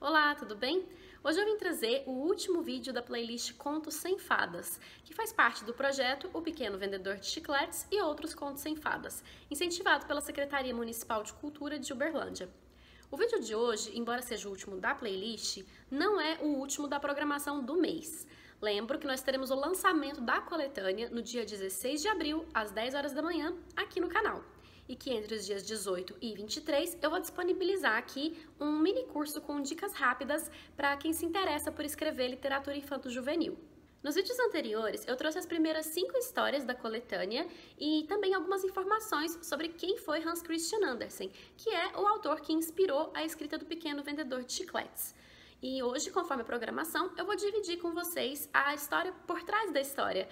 Olá, tudo bem? Hoje eu vim trazer o último vídeo da playlist Contos Sem Fadas, que faz parte do projeto O Pequeno Vendedor de Chicletes e Outros Contos Sem Fadas, incentivado pela Secretaria Municipal de Cultura de Uberlândia. O vídeo de hoje, embora seja o último da playlist, não é o último da programação do mês. Lembro que nós teremos o lançamento da coletânea no dia 16 de abril, às 10 horas da manhã, aqui no canal. E que entre os dias 18 e 23 eu vou disponibilizar aqui um mini curso com dicas rápidas para quem se interessa por escrever literatura infanto-juvenil. Nos vídeos anteriores eu trouxe as primeiras 5 histórias da coletânea e também algumas informações sobre quem foi Hans Christian Andersen, que é o autor que inspirou a escrita do Pequeno Vendedor de Chicletes. E hoje, conforme a programação, eu vou dividir com vocês a história por trás da história,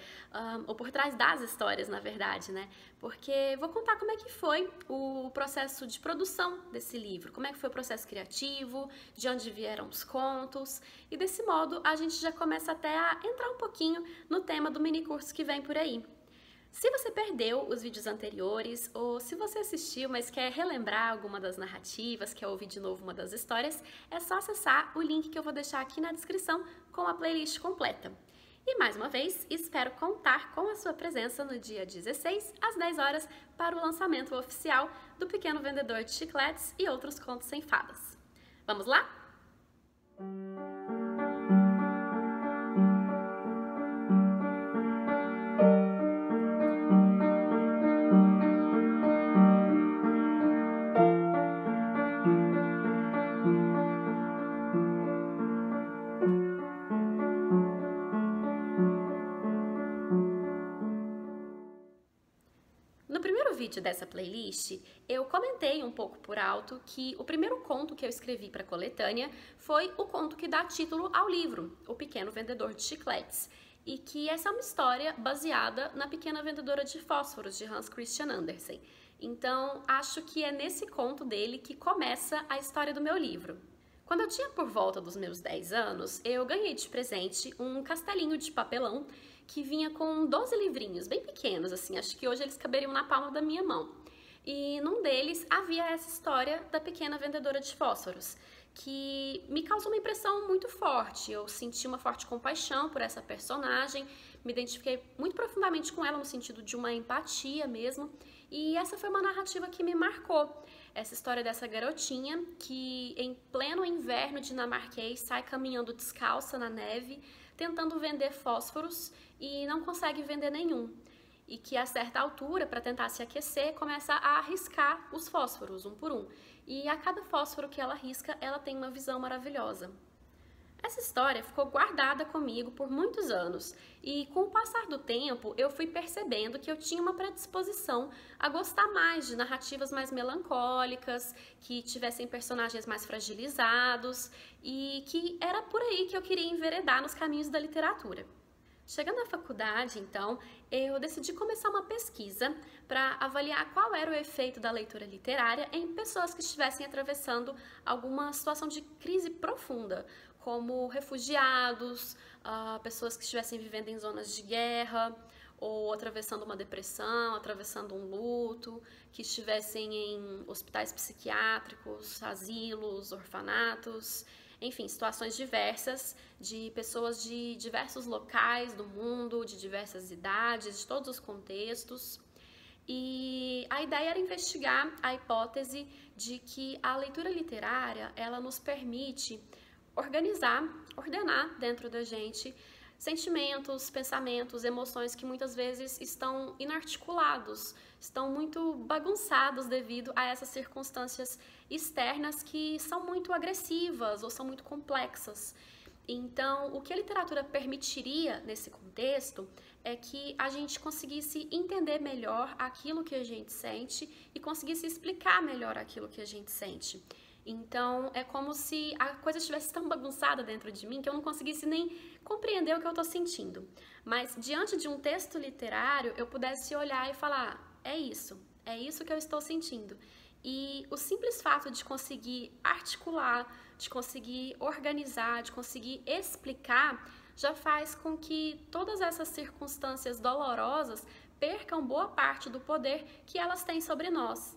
ou por trás das histórias, na verdade, né? Porque vou contar como é que foi o processo de produção desse livro, como é que foi o processo criativo, de onde vieram os contos, e desse modo a gente já começa até a entrar um pouquinho no tema do mini curso que vem por aí. Se você perdeu os vídeos anteriores ou se você assistiu, mas quer relembrar alguma das narrativas, quer ouvir de novo uma das histórias, é só acessar o link que eu vou deixar aqui na descrição com a playlist completa. E mais uma vez, espero contar com a sua presença no dia 16, às 10 horas, para o lançamento oficial do Pequeno Vendedor de Chicletes e Outros Contos Sem Fadas. Vamos lá? No primeiro vídeo dessa playlist, eu comentei um pouco por alto que o primeiro conto que eu escrevi para a coletânea foi o conto que dá título ao livro, O Pequeno Vendedor de Chicletes, e que essa é uma história baseada na Pequena Vendedora de Fósforos, de Hans Christian Andersen. Então, acho que é nesse conto dele que começa a história do meu livro. Quando eu tinha por volta dos meus 10 anos, eu ganhei de presente um castelinho de papelão que vinha com 12 livrinhos, bem pequenos, assim, acho que hoje eles caberiam na palma da minha mão. E num deles havia essa história da Pequena Vendedora de Fósforos, que me causou uma impressão muito forte. Eu senti uma forte compaixão por essa personagem, me identifiquei muito profundamente com ela no sentido de uma empatia mesmo, e essa foi uma narrativa que me marcou. Essa história dessa garotinha que em pleno inverno dinamarquês sai caminhando descalça na neve, tentando vender fósforos e não consegue vender nenhum. E que a certa altura, para tentar se aquecer, começa a riscar os fósforos, um por um. E a cada fósforo que ela risca, ela tem uma visão maravilhosa. Essa história ficou guardada comigo por muitos anos e com o passar do tempo eu fui percebendo que eu tinha uma predisposição a gostar mais de narrativas mais melancólicas, que tivessem personagens mais fragilizados e que era por aí que eu queria enveredar nos caminhos da literatura. Chegando à faculdade, então, eu decidi começar uma pesquisa para avaliar qual era o efeito da leitura literária em pessoas que estivessem atravessando alguma situação de crise profunda, como refugiados, pessoas que estivessem vivendo em zonas de guerra, ou atravessando uma depressão, atravessando um luto, que estivessem em hospitais psiquiátricos, asilos, orfanatos, enfim, situações diversas de pessoas de diversos locais do mundo, de diversas idades, de todos os contextos. E a ideia era investigar a hipótese de que a leitura literária, ela nos permite organizar, ordenar dentro da gente sentimentos, pensamentos, emoções que muitas vezes estão inarticulados, estão muito bagunçados devido a essas circunstâncias externas que são muito agressivas ou são muito complexas. Então, o que a literatura permitiria nesse contexto é que a gente conseguisse entender melhor aquilo que a gente sente e conseguisse explicar melhor aquilo que a gente sente. Então, é como se a coisa estivesse tão bagunçada dentro de mim que eu não conseguisse nem compreender o que eu estou sentindo. Mas, diante de um texto literário, eu pudesse olhar e falar, é isso que eu estou sentindo. E o simples fato de conseguir articular, de conseguir organizar, de conseguir explicar, já faz com que todas essas circunstâncias dolorosas percam boa parte do poder que elas têm sobre nós.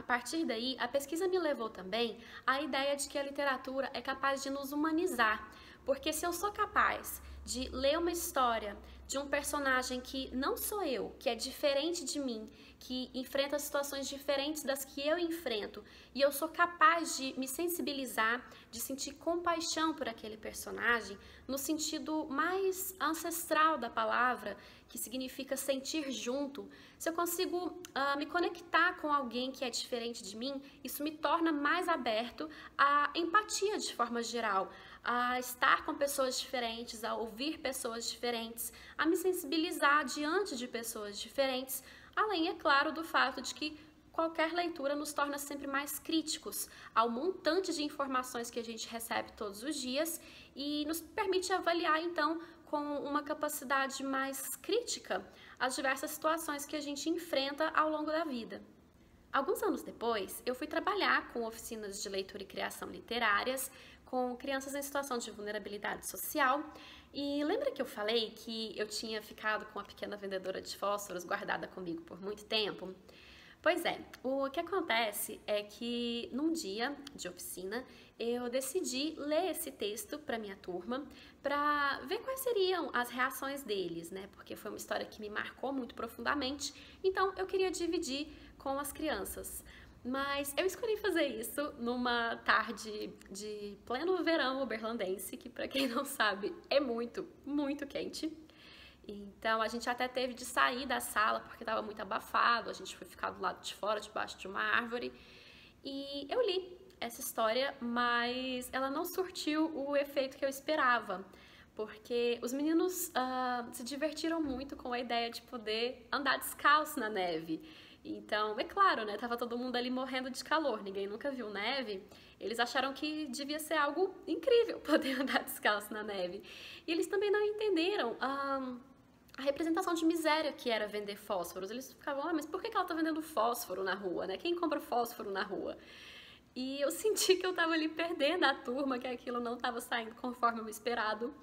A partir daí, a pesquisa me levou também à ideia de que a literatura é capaz de nos humanizar, porque se eu sou capaz de ler uma história de um personagem que não sou eu, que é diferente de mim, que enfrenta situações diferentes das que eu enfrento, e eu sou capaz de me sensibilizar, de sentir compaixão por aquele personagem, no sentido mais ancestral da palavra, que significa sentir junto. Se eu consigo me conectar com alguém que é diferente de mim, isso me torna mais aberto à empatia de forma geral, a estar com pessoas diferentes, a ouvir pessoas diferentes, a me sensibilizar diante de pessoas diferentes, além, é claro, do fato de que qualquer leitura nos torna sempre mais críticos ao montante de informações que a gente recebe todos os dias e nos permite avaliar, então, com uma capacidade mais crítica as diversas situações que a gente enfrenta ao longo da vida. Alguns anos depois, eu fui trabalhar com oficinas de leitura e criação literárias, com crianças em situação de vulnerabilidade social. E lembra que eu falei que eu tinha ficado com a pequena vendedora de fósforos guardada comigo por muito tempo? Pois é, o que acontece é que num dia de oficina eu decidi ler esse texto para minha turma para ver quais seriam as reações deles, né? Porque foi uma história que me marcou muito profundamente, então eu queria dividir com as crianças. Mas eu escolhi fazer isso numa tarde de pleno verão uberlandense, que para quem não sabe é muito, muito quente. Então a gente até teve de sair da sala porque estava muito abafado, a gente foi ficar do lado de fora, debaixo de uma árvore. E eu li essa história, mas ela não surtiu o efeito que eu esperava, porque os meninos se divertiram muito com a ideia de poder andar descalço na neve. Então, é claro, né? Tava todo mundo ali morrendo de calor, ninguém nunca viu neve. Eles acharam que devia ser algo incrível poder andar descalço na neve. E eles também não entenderam a representação de miséria que era vender fósforos. Eles ficavam, mas por que ela tá vendendo fósforo na rua, né? Quem compra fósforo na rua? E eu senti que eu tava ali perdendo a turma, que aquilo não tava saindo conforme o esperado.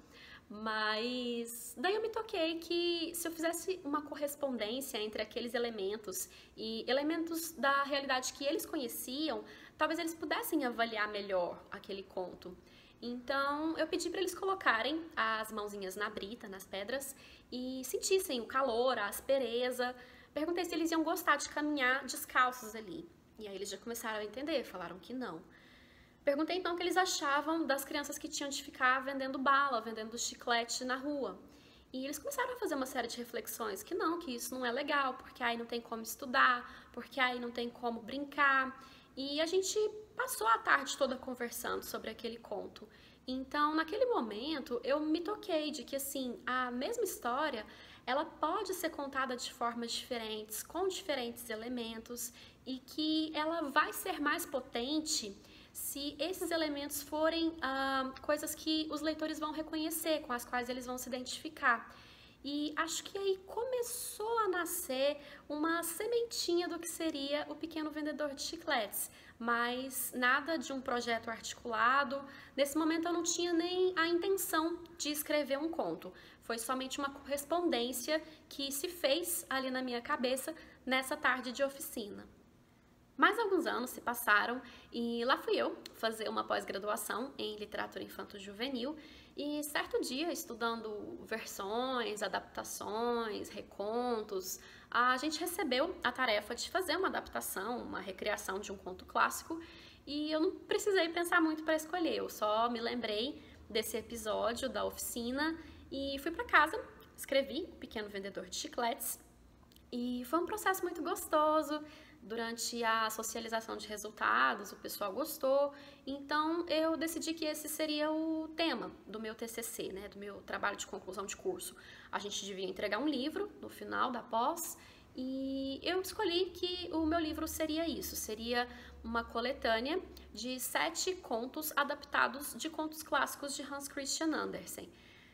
Mas daí eu me toquei que se eu fizesse uma correspondência entre aqueles elementos e elementos da realidade que eles conheciam, talvez eles pudessem avaliar melhor aquele conto. Então eu pedi para eles colocarem as mãozinhas na brita, nas pedras, e sentissem o calor, a aspereza. Perguntei se eles iam gostar de caminhar descalços ali. E aí eles já começaram a entender, falaram que não. Perguntei então o que eles achavam das crianças que tinham de ficar vendendo bala, vendendo chiclete na rua. E eles começaram a fazer uma série de reflexões, que não, que isso não é legal, porque aí não tem como estudar, porque aí não tem como brincar. E a gente passou a tarde toda conversando sobre aquele conto. Então, naquele momento, eu me toquei de que, assim, a mesma história, ela pode ser contada de formas diferentes, com diferentes elementos, e que ela vai ser mais potente se esses elementos forem coisas que os leitores vão reconhecer, com as quais eles vão se identificar. E acho que aí começou a nascer uma sementinha do que seria o Pequeno Vendedor de Chicletes, mas nada de um projeto articulado. Nesse momento eu não tinha nem a intenção de escrever um conto, foi somente uma correspondência que se fez ali na minha cabeça nessa tarde de oficina. Mais alguns anos se passaram e lá fui eu fazer uma pós-graduação em literatura infanto-juvenil e certo dia, estudando versões, adaptações, recontos, a gente recebeu a tarefa de fazer uma adaptação, uma recriação de um conto clássico e eu não precisei pensar muito para escolher, eu só me lembrei desse episódio da oficina e fui para casa, escrevi O Pequeno Vendedor de Chicletes e foi um processo muito gostoso. Durante a socialização de resultados, o pessoal gostou, então eu decidi que esse seria o tema do meu TCC, né, do meu trabalho de conclusão de curso. A gente devia entregar um livro no final da pós e eu escolhi que o meu livro seria isso, seria uma coletânea de 7 contos adaptados de contos clássicos de Hans Christian Andersen.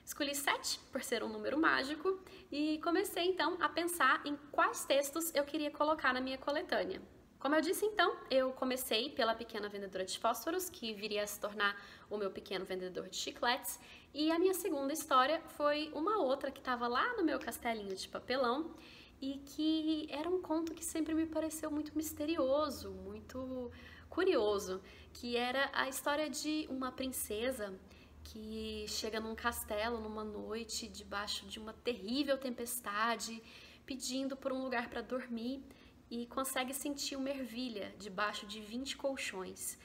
Escolhi 7 por ser um número mágico e comecei então a pensar em quais textos eu queria colocar na minha coletânea. Como eu disse então, eu comecei pela Pequena Vendedora de Fósforos, que viria a se tornar o meu Pequeno Vendedor de Chicletes, e a minha segunda história foi uma outra que estava lá no meu castelinho de papelão e que era um conto que sempre me pareceu muito misterioso, muito curioso, que era a história de uma princesa que chega num castelo numa noite debaixo de uma terrível tempestade, pedindo por um lugar para dormir e consegue sentir uma ervilha debaixo de 20 colchões.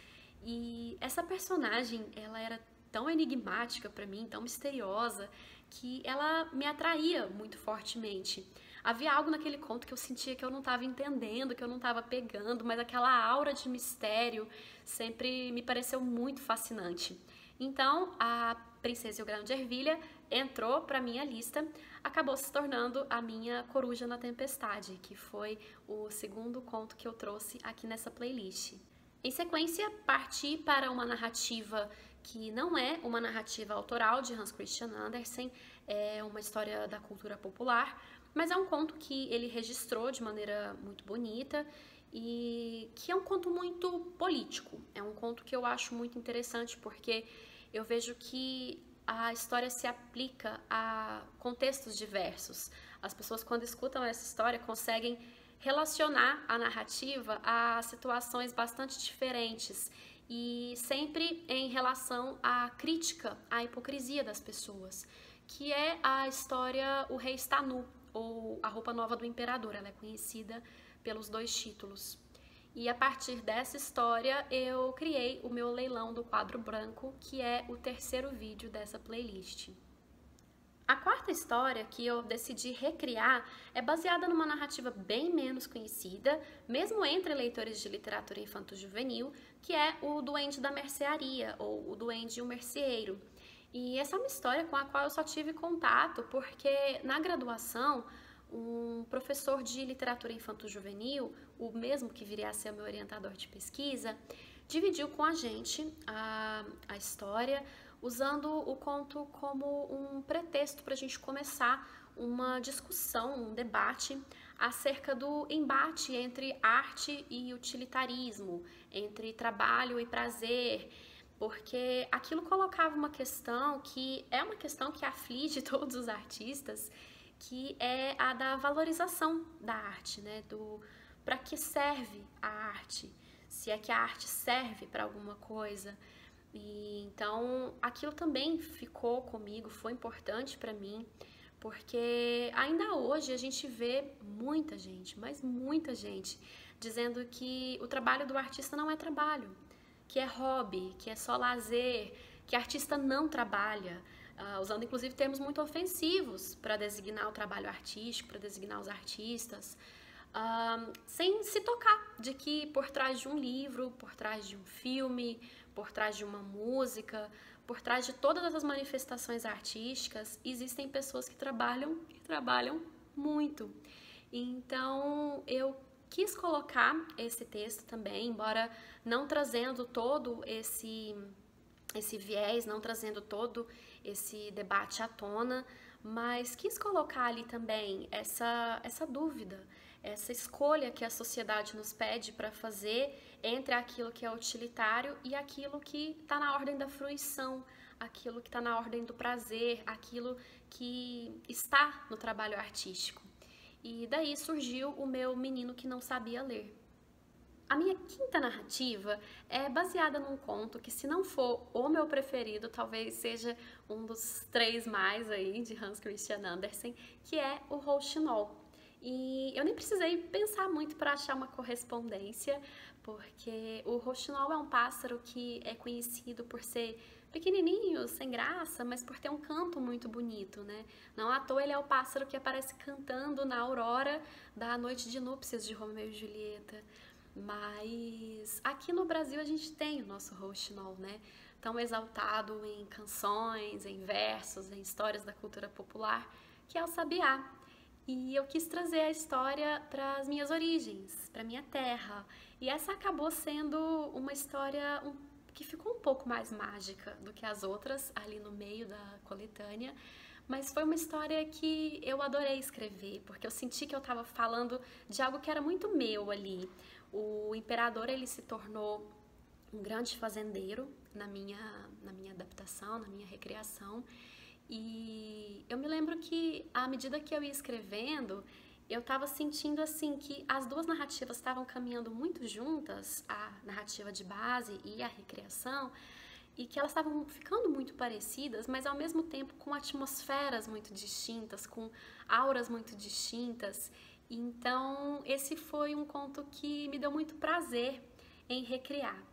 E essa personagem, ela era tão enigmática para mim, tão misteriosa, que ela me atraía muito fortemente. Havia algo naquele conto que eu sentia que eu não estava entendendo, que eu não estava pegando, mas aquela aura de mistério sempre me pareceu muito fascinante. Então, a Princesa e o Grão de Ervilha entrou para minha lista, acabou se tornando a minha Coruja na Tempestade, que foi o segundo conto que eu trouxe aqui nessa playlist. Em sequência, parti para uma narrativa que não é uma narrativa autoral de Hans Christian Andersen, é uma história da cultura popular, mas é um conto que ele registrou de maneira muito bonita e que é um conto muito político. É um conto que eu acho muito interessante porque eu vejo que a história se aplica a contextos diversos. As pessoas, quando escutam essa história, conseguem relacionar a narrativa a situações bastante diferentes e sempre em relação à crítica à hipocrisia das pessoas, que é a história O Rei Está Nu, ou A Roupa Nova do Imperador. Ela é conhecida pelos dois títulos. E a partir dessa história eu criei o meu leilão do quadro branco, que é o terceiro vídeo dessa playlist. A quarta história que eu decidi recriar é baseada numa narrativa bem menos conhecida, mesmo entre leitores de literatura infanto-juvenil, que é o Duende da Mercearia, ou o Duende e o Merceeiro. E essa é uma história com a qual eu só tive contato porque na graduação um professor de literatura infanto-juvenil, o mesmo que viria a ser o meu orientador de pesquisa, dividiu com a gente a história, usando o conto como um pretexto para a gente começar uma discussão, um debate acerca do embate entre arte e utilitarismo, entre trabalho e prazer, porque aquilo colocava uma questão que é uma questão que aflige todos os artistas, que é a da valorização da arte, né? Do para que serve a arte, se é que a arte serve para alguma coisa. E então aquilo também ficou comigo, foi importante para mim, porque ainda hoje a gente vê muita gente, mas muita gente, dizendo que o trabalho do artista não é trabalho, que é hobby, que é só lazer, que artista não trabalha, usando inclusive termos muito ofensivos para designar o trabalho artístico, para designar os artistas, sem se tocar de que por trás de um livro, por trás de um filme, por trás de uma música, por trás de todas essas manifestações artísticas, existem pessoas que trabalham muito. Então, eu quis colocar esse texto também, embora não trazendo todo esse viés, não trazendo todo esse debate à tona, mas quis colocar ali também essa dúvida, essa escolha que a sociedade nos pede para fazer entre aquilo que é utilitário e aquilo que está na ordem da fruição, aquilo que está na ordem do prazer, aquilo que está no trabalho artístico. E daí surgiu o meu Menino que Não Sabia Ler. A minha quinta narrativa é baseada num conto que, se não for o meu preferido, talvez seja um dos 3 mais aí de Hans Christian Andersen, que é o Rouxinol. E eu nem precisei pensar muito para achar uma correspondência, porque o Rouxinol é um pássaro que é conhecido por ser pequenininho, sem graça, mas por ter um canto muito bonito, né? Não à toa ele é o pássaro que aparece cantando na aurora da noite de núpcias de Romeu e Julieta. Mas aqui no Brasil a gente tem o nosso Rouxinol, né? Tão exaltado em canções, em versos, em histórias da cultura popular, que é o sabiá. E eu quis trazer a história para as minhas origens, para minha terra. E essa acabou sendo uma história que ficou um pouco mais mágica do que as outras ali no meio da coletânea. Mas foi uma história que eu adorei escrever, porque eu senti que eu estava falando de algo que era muito meu ali. O imperador, ele se tornou um grande fazendeiro na minha adaptação, na minha recriação. E eu me lembro que, à medida que eu ia escrevendo, eu estava sentindo assim que as duas narrativas estavam caminhando muito juntas, a narrativa de base e a recriação, e que elas estavam ficando muito parecidas, mas ao mesmo tempo com atmosferas muito distintas, com auras muito distintas. Então, esse foi um conto que me deu muito prazer em recriar.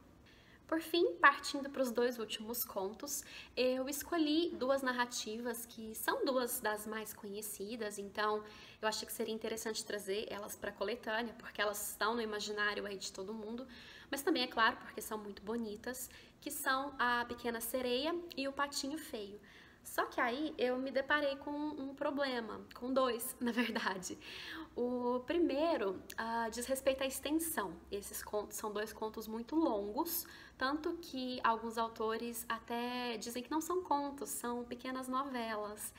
Por fim, partindo para os dois últimos contos, eu escolhi duas narrativas que são duas das mais conhecidas, então eu achei que seria interessante trazer elas para a coletânea, porque elas estão no imaginário aí de todo mundo, mas também, é claro, porque são muito bonitas, que são A Pequena Sereia e O Patinho Feio. Só que aí eu me deparei com um problema, com dois, na verdade. O primeiro diz respeito à extensão. Esses contos são dois contos muito longos, tanto que alguns autores até dizem que não são contos, são pequenas novelas.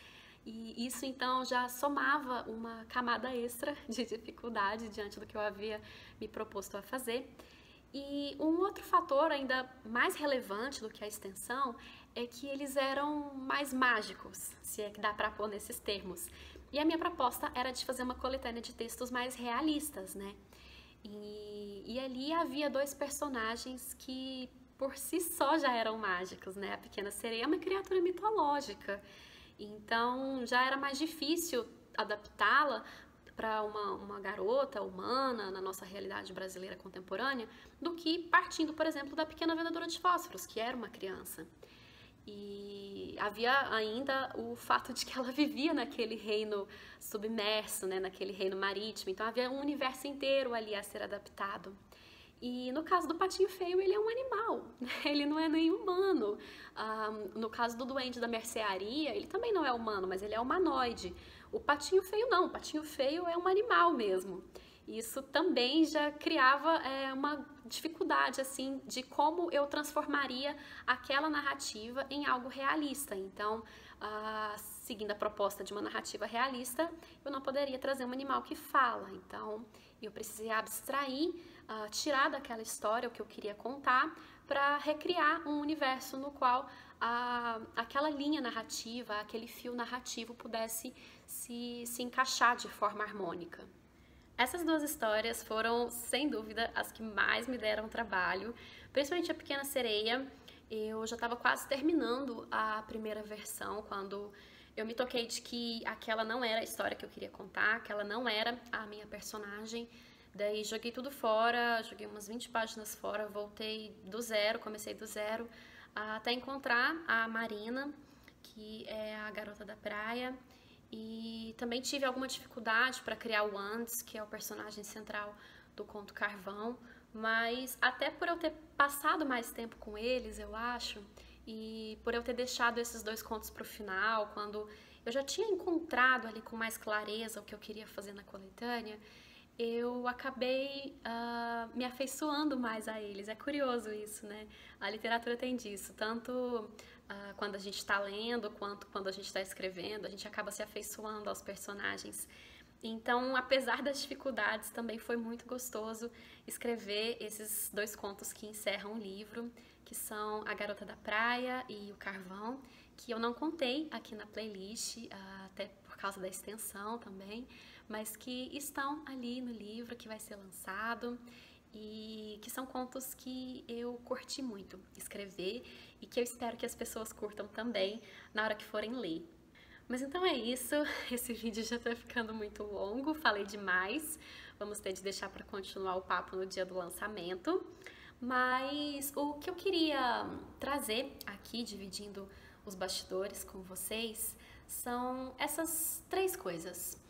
E isso então já somava uma camada extra de dificuldade diante do que eu havia me proposto a fazer. E um outro fator ainda mais relevante do que a extensão é que eles eram mais mágicos, se é que dá para pôr nesses termos. E a minha proposta era de fazer uma coletânea de textos mais realistas, né? E ali havia dois personagens que por si só já eram mágicos, né? A Pequena Sereia é uma criatura mitológica, então já era mais difícil adaptá-la para uma garota humana na nossa realidade brasileira contemporânea do que partindo, por exemplo, da Pequena Vendedora de Fósforos, que era uma criança. E havia ainda o fato de que ela vivia naquele reino submerso, né, naquele reino marítimo, então havia um universo inteiro ali a ser adaptado. E no caso do Patinho Feio, ele é um animal, né? Ele não é nem humano. No caso do Duende da Mercearia, ele também não é humano, mas ele é humanoide. O Patinho Feio não, o Patinho Feio é um animal mesmo. Isso também já criava uma dificuldade, assim, de como eu transformaria aquela narrativa em algo realista. Então, seguindo a proposta de uma narrativa realista, eu não poderia trazer um animal que fala. Então, eu precisei abstrair, tirar daquela história o que eu queria contar para recriar um universo no qual aquela linha narrativa, aquele fio narrativo pudesse se encaixar de forma harmônica. Essas duas histórias foram, sem dúvida, as que mais me deram trabalho, principalmente A Pequena Sereia. Eu já estava quase terminando a primeira versão quando eu me toquei de que aquela não era a história que eu queria contar, aquela não era a minha personagem. Daí joguei tudo fora, joguei umas 20 páginas fora, voltei do zero, comecei do zero, até encontrar a Marina, que é a garota da praia. E também tive alguma dificuldade para criar o Andes, que é o personagem central do conto Carvão, mas até por eu ter passado mais tempo com eles, eu acho, e por eu ter deixado esses dois contos para o final, quando eu já tinha encontrado ali com mais clareza o que eu queria fazer na coletânea, eu acabei me afeiçoando mais a eles. É curioso isso, né? A literatura tem disso, tanto quando a gente está lendo, quanto quando a gente está escrevendo, a gente acaba se afeiçoando aos personagens. Então, apesar das dificuldades, também foi muito gostoso escrever esses dois contos que encerram o livro, que são A Garota da Praia e O Carvão, que eu não contei aqui na playlist, até por causa da extensão também, mas que estão ali no livro que vai ser lançado e que são contos que eu curti muito escrever e que eu espero que as pessoas curtam também na hora que forem ler. Mas então é isso, esse vídeo já tá ficando muito longo, falei demais, vamos ter de deixar para continuar o papo no dia do lançamento. Mas o que eu queria trazer aqui, dividindo os bastidores com vocês, são essas três coisas.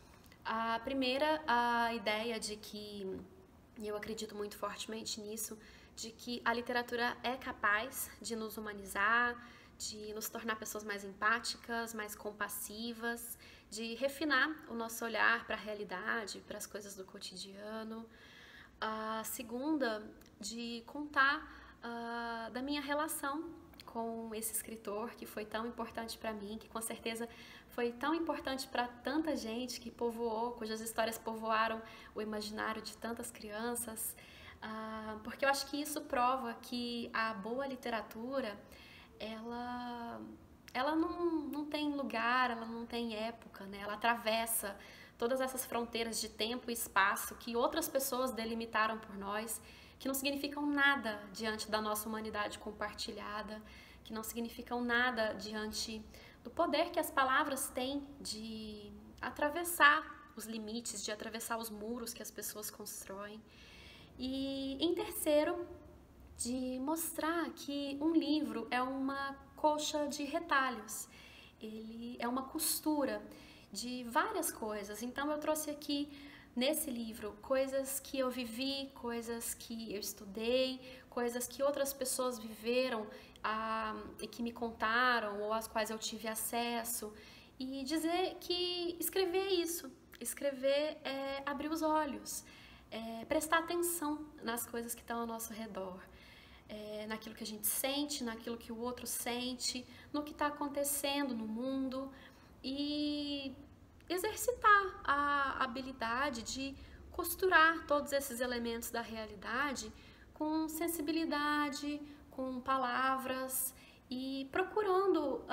A primeira, a ideia de que, e eu acredito muito fortemente nisso, de que a literatura é capaz de nos humanizar, de nos tornar pessoas mais empáticas, mais compassivas, de refinar o nosso olhar para a realidade, para as coisas do cotidiano. A segunda, de contar da minha relação com esse escritor que foi tão importante para mim, que com certeza foi tão importante para tanta gente que povoou, cujas histórias povoaram o imaginário de tantas crianças, porque eu acho que isso prova que a boa literatura, ela não tem lugar, ela não tem época, né? Ela atravessa todas essas fronteiras de tempo e espaço que outras pessoas delimitaram por nós, que não significam nada diante da nossa humanidade compartilhada, que não significam nada diante do poder que as palavras têm de atravessar os limites, de atravessar os muros que as pessoas constroem. E em terceiro, de mostrar que um livro é uma colcha de retalhos, ele é uma costura de várias coisas. Então eu trouxe aqui nesse livro coisas que eu vivi, coisas que eu estudei, coisas que outras pessoas viveram e que me contaram ou às quais eu tive acesso, e dizer que escrever é isso, escrever é abrir os olhos, é prestar atenção nas coisas que estão ao nosso redor, naquilo que a gente sente, naquilo que o outro sente, no que está acontecendo no mundo, e exercitar a habilidade de costurar todos esses elementos da realidade com sensibilidade, com palavras, e procurando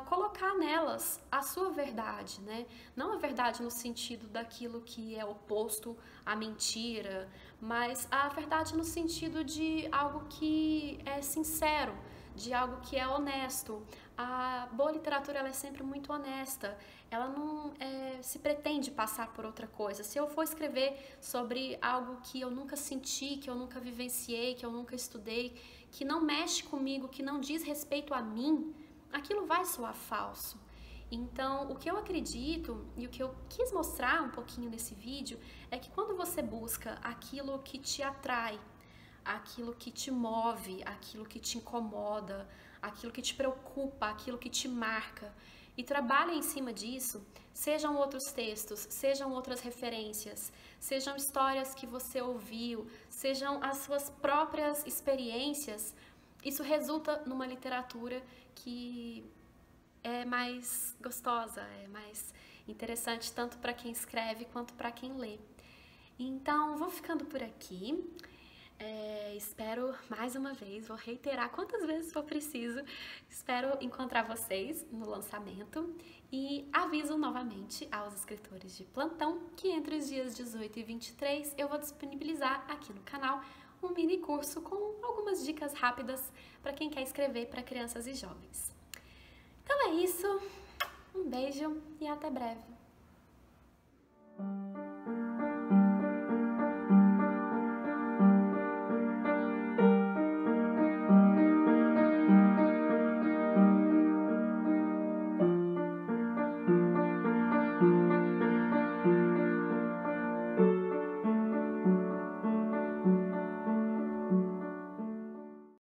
colocar nelas a sua verdade, né? Não a verdade no sentido daquilo que é oposto à mentira, mas a verdade no sentido de algo que é sincero, de algo que é honesto. A boa literatura, ela é sempre muito honesta, ela não se pretende passar por outra coisa. Se eu for escrever sobre algo que eu nunca senti, que eu nunca vivenciei, que eu nunca estudei, que não mexe comigo, que não diz respeito a mim, aquilo vai soar falso. Então, o que eu acredito e o que eu quis mostrar um pouquinho nesse vídeo é que quando você busca aquilo que te atrai, aquilo que te move, aquilo que te incomoda, aquilo que te preocupa, aquilo que te marca, e trabalha em cima disso, sejam outros textos, sejam outras referências, sejam histórias que você ouviu, sejam as suas próprias experiências, isso resulta numa literatura que é mais gostosa, é mais interessante tanto para quem escreve quanto para quem lê. Então, vou ficando por aqui. Espero mais uma vez, vou reiterar quantas vezes for preciso, espero encontrar vocês no lançamento, e aviso novamente aos escritores de plantão que entre os dias 18 e 23 eu vou disponibilizar aqui no canal um mini curso com algumas dicas rápidas para quem quer escrever para crianças e jovens. Então é isso, um beijo e até breve!